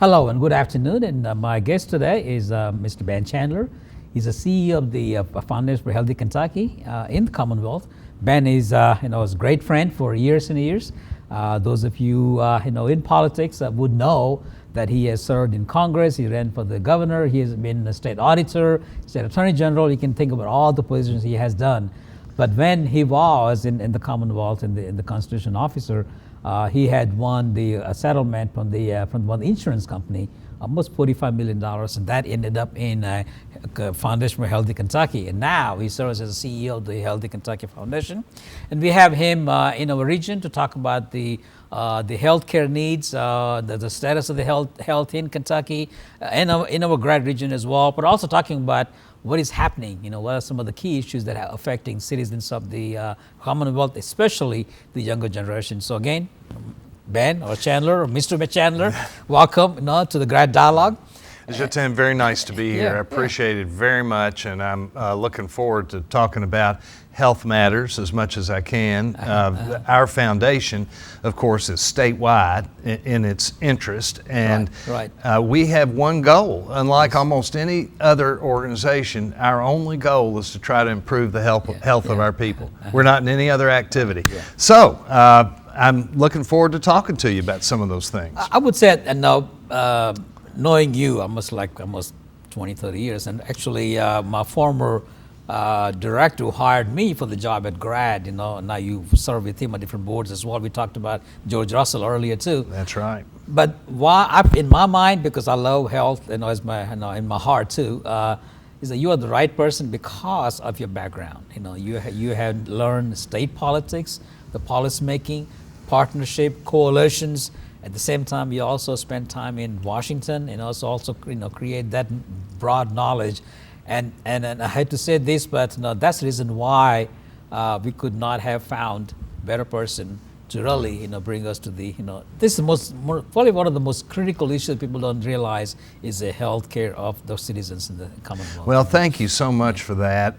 Hello and good afternoon. And my guest today is Mr. Ben Chandler. He's the CEO of the Foundation for Healthy Kentucky in the Commonwealth. Ben is, is a great friend for years and years. Those of you, in politics would know that he has served in Congress. He ran for the governor. He has been a state auditor, state attorney general. You can think about all the positions he has done. But when he was in the Commonwealth, in the Constitution officer, he had won the settlement from one insurance company, almost $45 million, and that ended up in Foundation for Healthy Kentucky. And now he serves as the CEO of the Healthy Kentucky Foundation. And we have him in our region to talk about the healthcare needs, the status of the health in Kentucky, and in our GRADD region as well, but also talking about what is happening, what are some of the key issues that are affecting citizens of the Commonwealth, especially the younger generation. So again, Ben or Chandler or Mr. Chandler, welcome to the GRADD Dialogue. Jiten, very nice to be here. I appreciate it very much, and I'm looking forward to talking about health matters as much as I can. Our foundation, of course, is statewide in its interest, and we have one goal. Unlike almost any other organization, our only goal is to try to improve the health of our people. We're not in any other activity. So I'm looking forward to talking to you about some of those things. I would say, and now knowing you almost 20, 30 years, and actually my former director who hired me for the job at GRADD, now you serve with him on different boards as well. We talked about George Russell earlier too. That's right. But in my mind, because I love health, in my heart too, is that you are the right person because of your background. You have learned state politics, the policy making, partnership, coalitions. At the same time, you also spend time in Washington and also create that broad knowledge. And I hate to say this, but that's the reason why we could not have found a better person to really bring us to the this is probably one of the most critical issues people don't realize is the health care of the citizens in the Commonwealth. Well, thank you so much for that.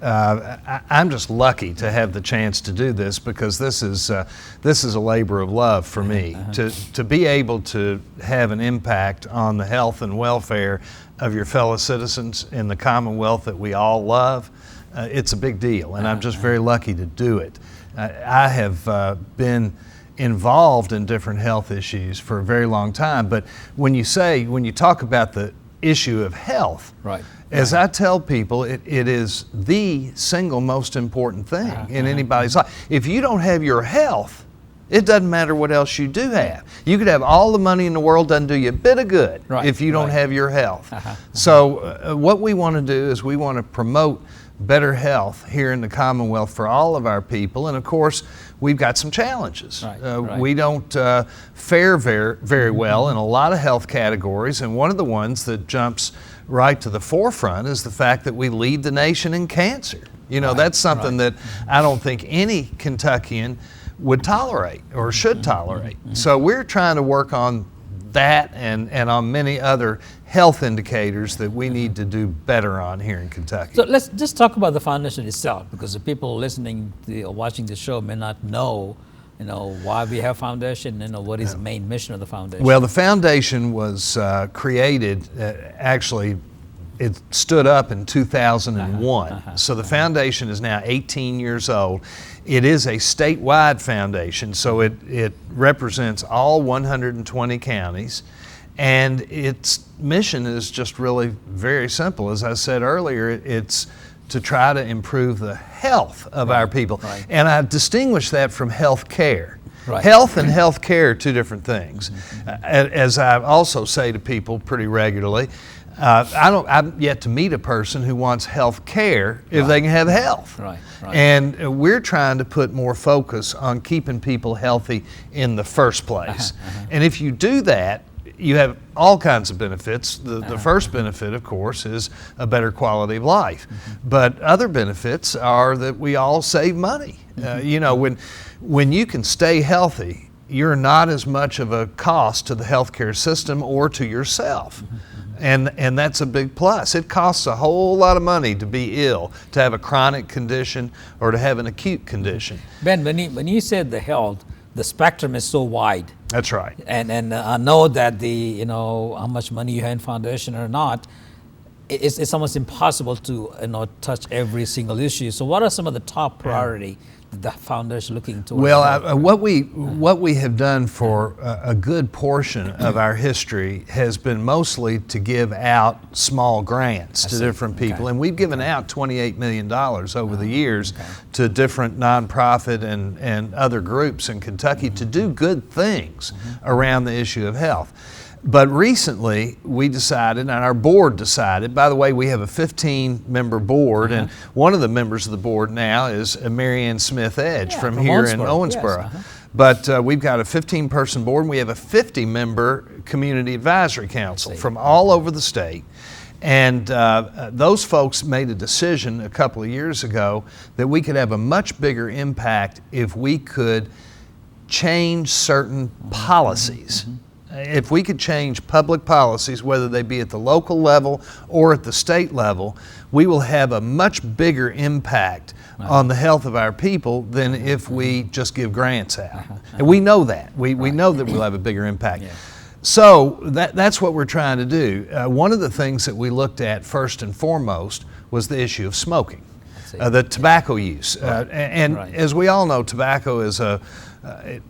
I'm just lucky to have the chance to do this because this is a labor of love for me. To be able to have an impact on the health and welfare of your fellow citizens in the Commonwealth that we all love, it's a big deal, and I'm just very lucky to do it. I have been involved in different health issues for a very long time, but when you talk about the issue of health, as I tell people, it is the single most important thing in anybody's life. If you don't have your health, it doesn't matter what else you do have. You could have all the money in the world, doesn't do you a bit of good if you don't have your health. So what we want to do is we want to promote better health here in the Commonwealth for all of our people, and of course we've got some challenges. We don't fare very well in a lot of health categories, and one of the ones that jumps right to the forefront is the fact that we lead the nation in cancer. That's something that I don't think any Kentuckian would tolerate or should tolerate. So we're trying to work on that and on many other health indicators that we need to do better on here in Kentucky. So let's just talk about the foundation itself, because the people listening or watching the show may not know why we have foundation and what is the main mission of the foundation. Well, the foundation was created, actually it stood up in 2001. So the foundation is now 18 years old. It is a statewide foundation, so it represents all 120 counties, and its mission is just really very simple. As I said earlier, it's to try to improve the health of our people. And I distinguish that from health care. Health and health care are two different things. As I also say to people pretty regularly, I've yet to meet a person who wants health care if they can have health. And we're trying to put more focus on keeping people healthy in the first place. And if you do that, you have all kinds of benefits. The first benefit, of course, is a better quality of life. But other benefits are that we all save money. When you can stay healthy, you're not as much of a cost to the healthcare system or to yourself. And that's a big plus. It costs a whole lot of money to be ill, to have a chronic condition or to have an acute condition. Ben, when you said the health, the spectrum is so wide. That's right. And I know that how much money you have in foundation or not, it's almost impossible to touch every single issue. So what are some of the top priority that the foundation looking towards? Well, what we have done for a good portion of our history has been mostly to give out small grants to different people, and we've given out $28 million over the years to different nonprofit and other groups in Kentucky to do good things around the issue of health. But recently, we decided, and our board decided, by the way, we have a 15-member board, and one of the members of the board now is Marianne Smith Edge from here in Owensboro. Yes, But we've got a 15-person board, and we have a 50-member community advisory council from all over the state. And those folks made a decision a couple of years ago that we could have a much bigger impact if we could change certain policies. If we could change public policies, whether they be at the local level or at the state level, we will have a much bigger impact on the health of our people than if we just give grants out. And we know that. We know that we'll have a bigger impact. So that's what we're trying to do. One of the things that we looked at first and foremost was the issue of smoking, the tobacco use. And as we all know, tobacco is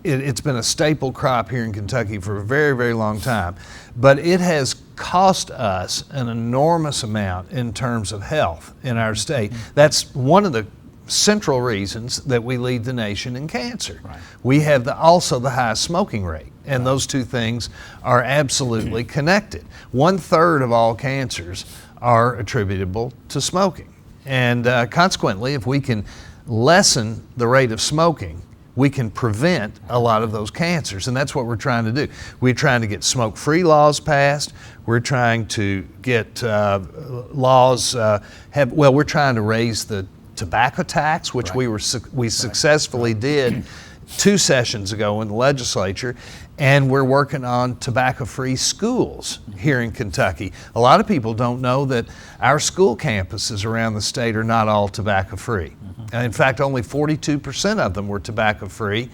it's been a staple crop here in Kentucky for a very, very long time, but it has cost us an enormous amount in terms of health in our state. That's one of the central reasons that we lead the nation in cancer. We have also the highest smoking rate, and those two things are absolutely connected. 1/3 of all cancers are attributable to smoking, and consequently, if we can lessen the rate of smoking, we can prevent a lot of those cancers, and that's what we're trying to do. We're trying to get smoke-free laws passed. We're trying to get laws, we're trying to raise the tobacco tax, which we successfully did 2 sessions ago in the legislature, and we're working on tobacco-free schools here in Kentucky. A lot of people don't know that our school campuses around the state are not all tobacco-free. In fact, only 42% of them were tobacco-free.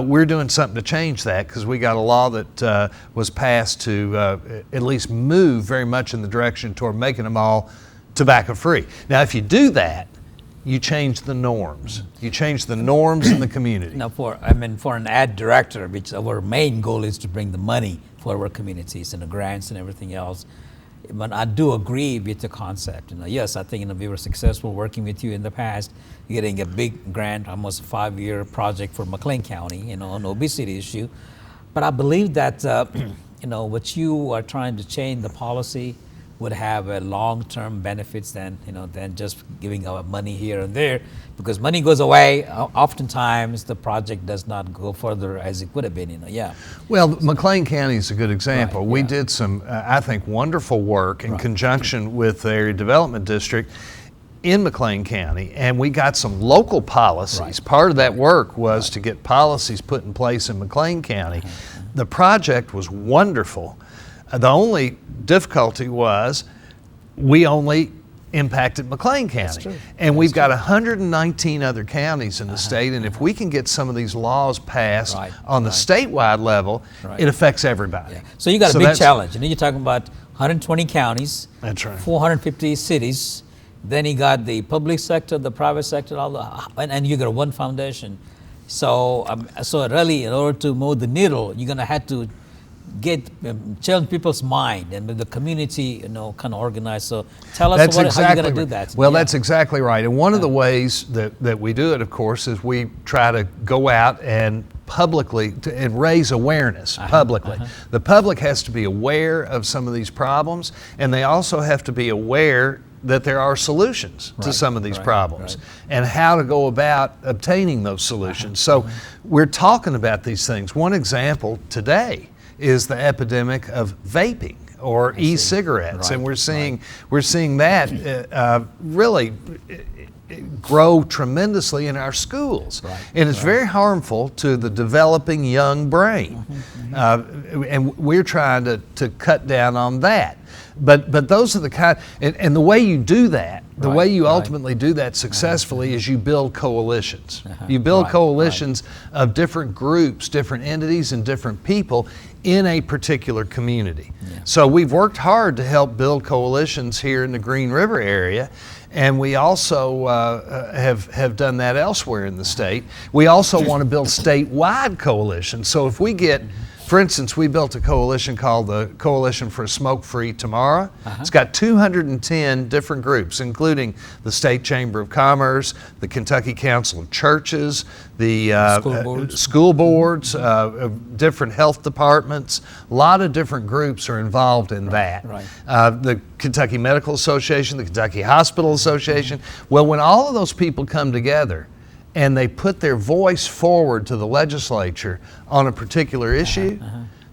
We're doing something to change that because we got a law that was passed to at least move very much in the direction toward making them all tobacco-free. Now, if you do that, you change the norms. You change the norms in the community. Now, for an ad director, which our main goal is to bring the money for our communities and the grants and everything else. But I do agree with the concept. Yes, I think we were successful working with you in the past, getting a big grant, almost a 5-year project for McLean County, on obesity issue. But I believe that what you are trying to change the policy would have a long-term benefits than just giving out money here and there, because money goes away. Oftentimes the project does not go further as it would have been. Well, McLean County is a good example. We did some, I think, wonderful work in conjunction with the Area Development District in McLean County, and we got some local policies. Part of that work was to get policies put in place in McLean County. The project was wonderful. The only difficulty was we only impacted McLean County. And we've got 119 other counties in the state, and if we can get some of these laws passed on the statewide level, it affects everybody. So you got a big challenge. You're talking about 120 counties, that's right, 450 cities, then you got the public sector, the private sector, and you got one foundation. So really, in order to move the needle, you're going to have to change people's mind and the community, kind of organized. So tell us how you're going to do that. Well, that's exactly right. And one of the ways that we do it, of course, is we try to go out and publicly and raise awareness publicly. The public has to be aware of some of these problems, and they also have to be aware that there are solutions to some of these problems and how to go about obtaining those solutions. So we're talking about these things. One example today is the epidemic of vaping or e-cigarettes, and we're seeing that really grow tremendously in our schools, and it's very harmful to the developing young brain, and we're trying to cut down on that. But those are the kind, and the way you do that the way you ultimately do that successfully is you build coalitions. You build coalitions of different groups, different entities, and different people in a particular community. So we've worked hard to help build coalitions here in the Green River area, and we also have done that elsewhere in the state. We also want to build statewide coalitions. So if we get, for instance, we built a coalition called the Coalition for a Smoke-Free Tomorrow. It's got 210 different groups, including the State Chamber of Commerce, the Kentucky Council of Churches, the school boards, different health departments. A lot of different groups are involved in that. The Kentucky Medical Association, the Kentucky Hospital Association. Well, when all of those people come together and they put their voice forward to the legislature on a particular issue,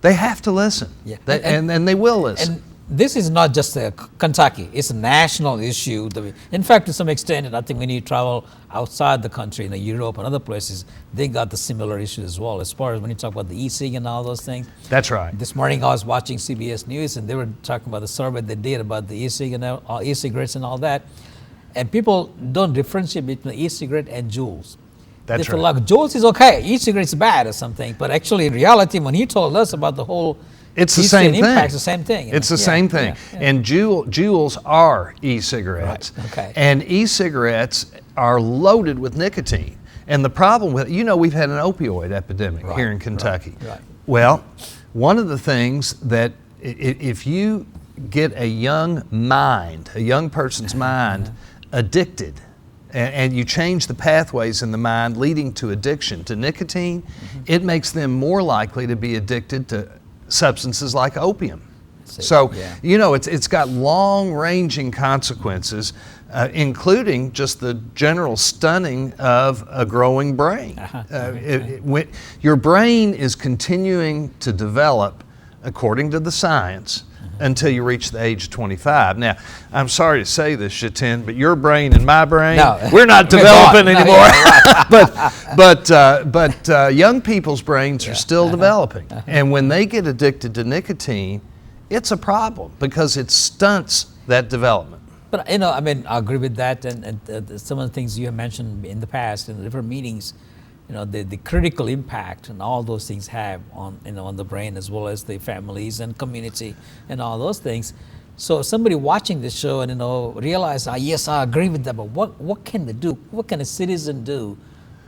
they have to listen. And they will listen. And this is not just Kentucky, it's a national issue. In fact, to some extent, and I think when you travel outside the country, in Europe and other places, they got the similar issue as well, as far as when you talk about the e-cig and all those things. That's right. This morning I was watching CBS News, and they were talking about the survey they did about the e-cig and e-cigarettes and all that. And people don't differentiate between e-cigarette and Juuls. That's they feel like Juuls is okay, e-cigarette's bad or something. But actually, in reality, when he told us about the whole it's the same thing. It's the same thing. It's the same thing. And Juuls are e-cigarettes. And e-cigarettes are loaded with nicotine. And the problem with, we've had an opioid epidemic here in Kentucky. Well, one of the things that if you get a young person's mind addicted, and you change the pathways in the mind leading to addiction to nicotine, it makes them more likely to be addicted to substances like opium. So, it's got long-ranging consequences, including just the general stunning of a growing brain. Your brain is continuing to develop, according to the science, until you reach the age of 25. Now, I'm sorry to say this, Jiten, but your brain and my brain, we're not developing anymore. But young people's brains are still developing. And when they get addicted to nicotine, it's a problem because it stunts that development. But I agree with that, and some of the things you have mentioned in the past in the different meetings, the critical impact and all those things have on on the brain, as well as the families and community and all those things. So somebody watching this show and realize, yes, I agree with that, but what can they do? What can a citizen do?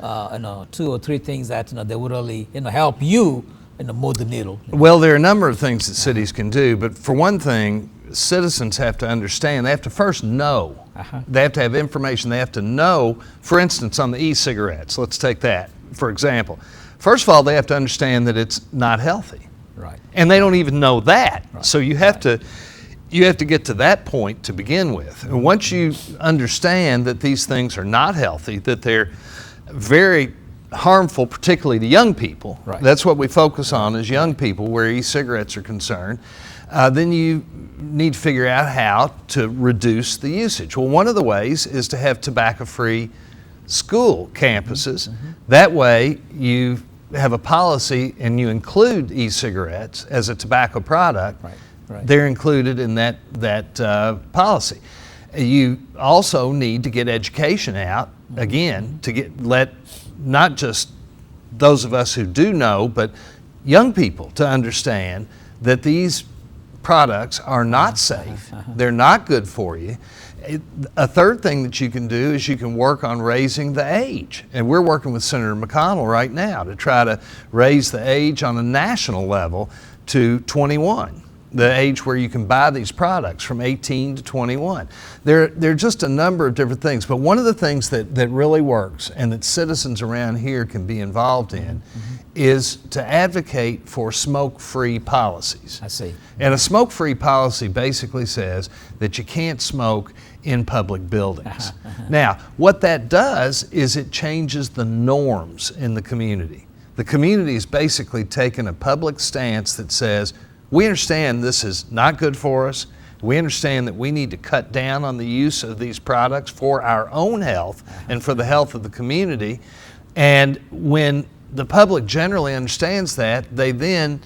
2 or 3 things that they would really help you move the needle. Well, there are a number of things that cities can do, but for one thing, citizens have to understand. They have to first know. They have to have information. They have to know, for instance, on the e-cigarettes. Let's take that, for example. First of all, they have to understand that it's not healthy. And they don't even know that. So you have to get to that point to begin with. And once you understand that these things are not healthy, that they're very harmful, particularly to young people, that's what we focus on is young people where e-cigarettes are concerned, then you need to figure out how to reduce the usage. Well, one of the ways is to have tobacco-free school campuses. That way you have a policy and you include e-cigarettes as a tobacco product. They're included in that policy. You also need to get education out, again, to let not just those of us who do know, but young people to understand that these products are not safe. They're not good for you. A third thing that you can do is you can work on raising the age. And we're working with Senator McConnell right now to try to raise the age on a national level to 21. The age where you can buy these products from 18 to 21. There are just a number of different things, but one of the things that really works and that citizens around here can be involved in is to advocate for smoke-free policies. I see. And a smoke-free policy basically says that you can't smoke in public buildings. Now, what that does is it changes the norms in the community. The community has basically taken a public stance that says, we understand this is not good for us. We understand that we need to cut down on the use of these products for our own health and for the health of the community. And when the public generally understands that, they then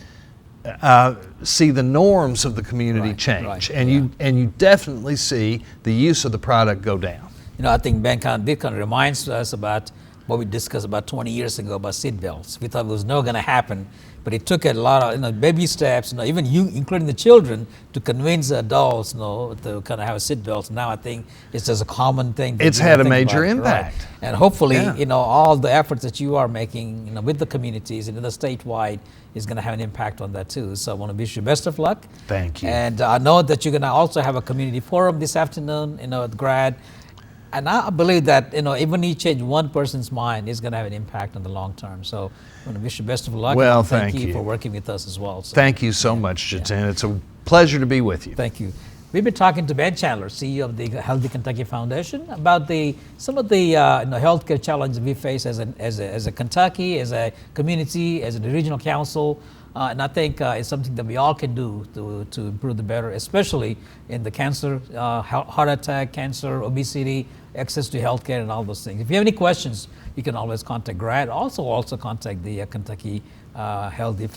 see the norms of the community change, and you definitely see the use of the product go down. You know, I think Ben kind of reminds us about what we discussed about 20 years ago about seat belts. We thought it was never going to happen, but it took a lot of baby steps, even you, including the children, to convince the adults, to kind of have seat belts. Now I think it's just a common thing. It's had a major impact, right? And hopefully, all the efforts that you are making, with the communities and the statewide, is going to have an impact on that too. So I want to wish you best of luck. Thank you. And I know that you're going to also have a community forum this afternoon, at GRADD. And I believe that, even you change one person's mind, it's going to have an impact on the long term. So I want to wish you best of luck. Well, and thank you for working with us as well. So, thank you so much, Jiten. It's a pleasure to be with you. Thank you. We've been talking to Ben Chandler, CEO of the Healthy Kentucky Foundation, about some of the healthcare challenges we face as a Kentucky, as a community, as a regional council. And I think it's something that we all can do to improve the better, especially in the cancer, heart attack, cancer, obesity, access to healthcare, and all those things. If you have any questions, you can always contact GRADD. Also contact the Kentucky Healthy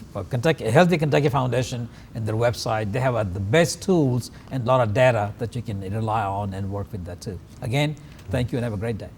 Kentucky Foundation and their website. They have the best tools and a lot of data that you can rely on and work with that too. Again, thank you and have a great day.